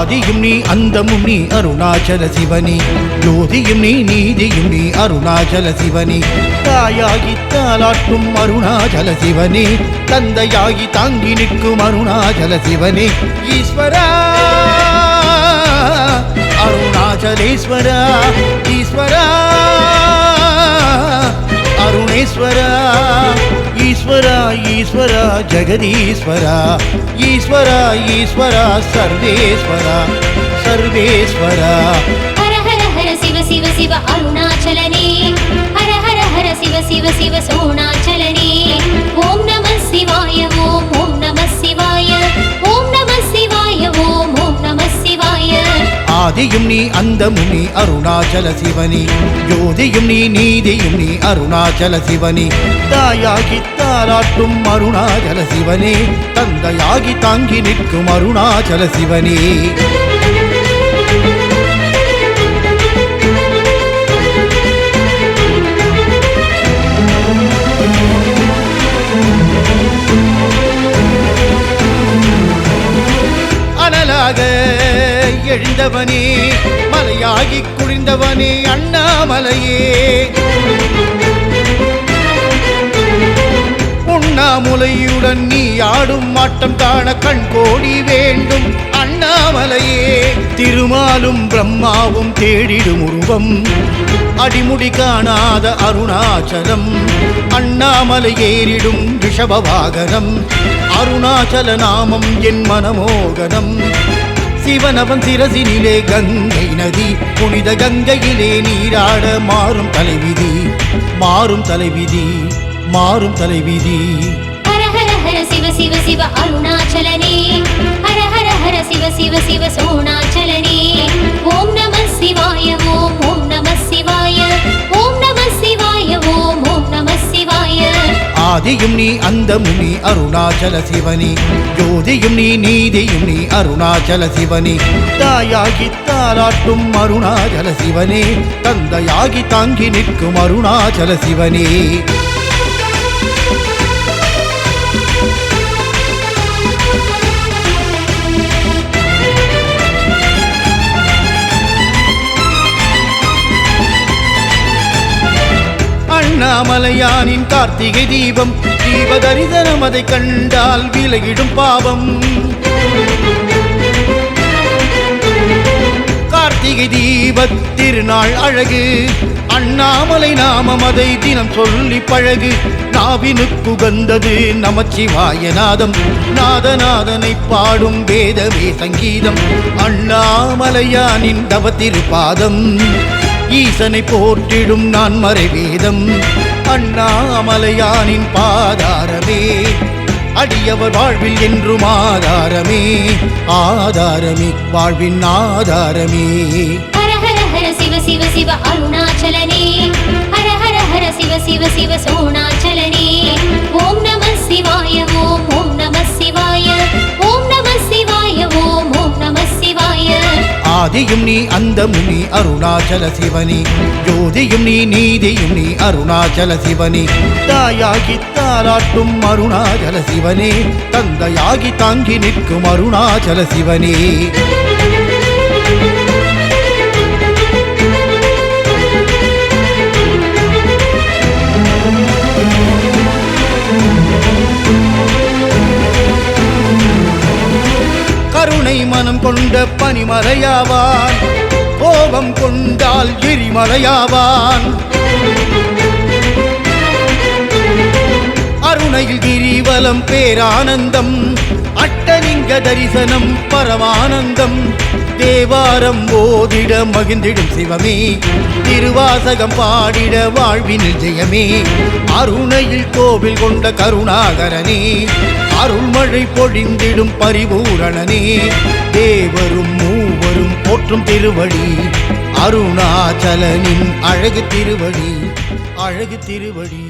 ஆதியும் நீ அந்தமும் நீ அருணாச்சல சிவனே, ஜோதியும் நீ நீதியும் நீ அருணாச்சல சிவனே, தாயாகி தாலாட்டும் அருணாச்சல சிவனே, தந்தையாகி தாங்கி நிற்கும் அருணாச்சல சிவனே, ஈஸ்வரா அருணாச்சலேஸ்வரா, ஈஸ்வரா அருணேஸ்வரா, ஈஸ்வரா ஈஸ்வரா ஜெகதீஸ்வரா, ஈஸ்வரா ஈஸ்வரா சர்வேஸ்வரா சர்வேஸ்வரா. ஹர ஹர ஹர சிவ சிவ சிவ அருணாச்சலனே, ஹர ஹர ஹர சிவ சிவ சிவ சோணாச்சலனே, ஓம் நம சிவாய ஓம் ஓம் நம சிவாய, ஓம் நம சிவாய ஓம் ஓம் நம சிவாய. ஆதியும் நீ அந்தமும் நீ அருணாச்சல சிவனே, ஜோதியும் நீ நீதியும் நீ அருணாச்சல சிவனே, தாயாகி தாலாட்டும் அருணாச்சல சிவனே, தந்தையாகி தாங்கி நிற்கும் அருணாச்சல சிவனே. அனலாக எழுந்தவனே, மலையாகி குளிர்ந்தவனே அண்ணாமலையே, உண்ணாமுலையுடன் நீ ஆடும் ஆட்டம் காண கண் கோடி வேண்டும் அண்ணாமலையே, திருமாலும் பிரம்மாவும் தேடிடும் உருவம் அடிமுடி காணாத அருணாச்சலம், அண்ணாமலை ஏறிடும் ரிஷப வாகனம், அருணாச்சல நாமம் என் மனமோகனம், சிவனவன் சிரசினிலே கங்கை நதி, புனித கங்கையிலே நீராட மாறும் தலைவிதி, மாறும் தலைவிதி, மாறும் தலைவிதி. ஹர ஹர ஹர சிவ சிவ சிவ அருணாச்சலனே, ஹர ஹர ஹர சிவ சிவ சிவ சோணாச்சலனே, ஓம் நம சிவாய ஓம் ஓம் நம சிவாய, ஓம் நம சிவாய ஓம் ஓம் நம சிவாய. ஆதியும் நீ அந்தமும் நீ அருணாச்சல சிவனே, ஜோதியும் நீ நீதியும் நீ அருணாச்சல சிவனே, தாயாகி தாலாட்டும் அருணாச்சல சிவனே, தந்தையாகி தாங்கி நிற்கும் அருணாச்சல சிவனே. அண்ணாமலையானின் கார்த்திகை தீபம், தீப தரிசனம் அதை கண்டால் விலகிடும் பாவம், கார்த்திகை தீபத் திருநாள் அழகு, அண்ணாமலை நாமம் அதை தினம் சொல்லி பழகு, நாவினுக்கு உகந்தது நமச்சிவாய நாதம், நாதநாதனை பாடும் வேதமே சங்கீதம், அண்ணாமலையானின் தவ திருப்பாதம், ஈசனை போற்றிடும் நான் மறைவேதம், அண்ணாமலையானின் பாதாரமே, அடியவர் வாழ்வில் என்றும் ஆதாரமே, ஆதாரமே வாழ்வின் ஆதாரமே. ஹர ஹர ஹர சிவ சிவ சிவ அருணாச்சலனே, ஹர ஹர ஹர சிவ சிவ சிவ சோணாச்சலனே, ஓம் நம சிவாய ஓம் ஓம் நம சிவாய, ஓம் நம சிவாய ஓம் ஓம் நம சிவாய. ஆதியும் நீ அந்தமும் நீ அருணாச்சல சிவனே, ஜோதியும் நீ நீதியும் நீ அருணாச்சல சிவனே, தாயாகி தாலாட்டும் அருணாச்சல சிவனே, தந்தையாகி தாங்கி நிற்கும் அருணாச்சல சிவனே. கருணை மனம் கொண்ட பனிமலையாவான், கோபம் கொண்டால் எரிமலையாவான், அருணையில் கிரிவலம் பேரானந்தம், அட்டலிங்க தரிசனம் பரமானந்தம், தேவாரம் ஓதிட மகிழ்ந்திடும் சிவமே, திருவாசகம் பாடிட வாழ்வினில் ஜெயமே, அருணையில் கோவில் கொண்ட கருணாகரனே, அருள்மழை பொழிந்திடும் பரிபூரணனே, தேவரும் மூவரும் போற்றும் திருவடி, அருணாச்சலனின் அழகு திருவடி, அழகு திருவடி.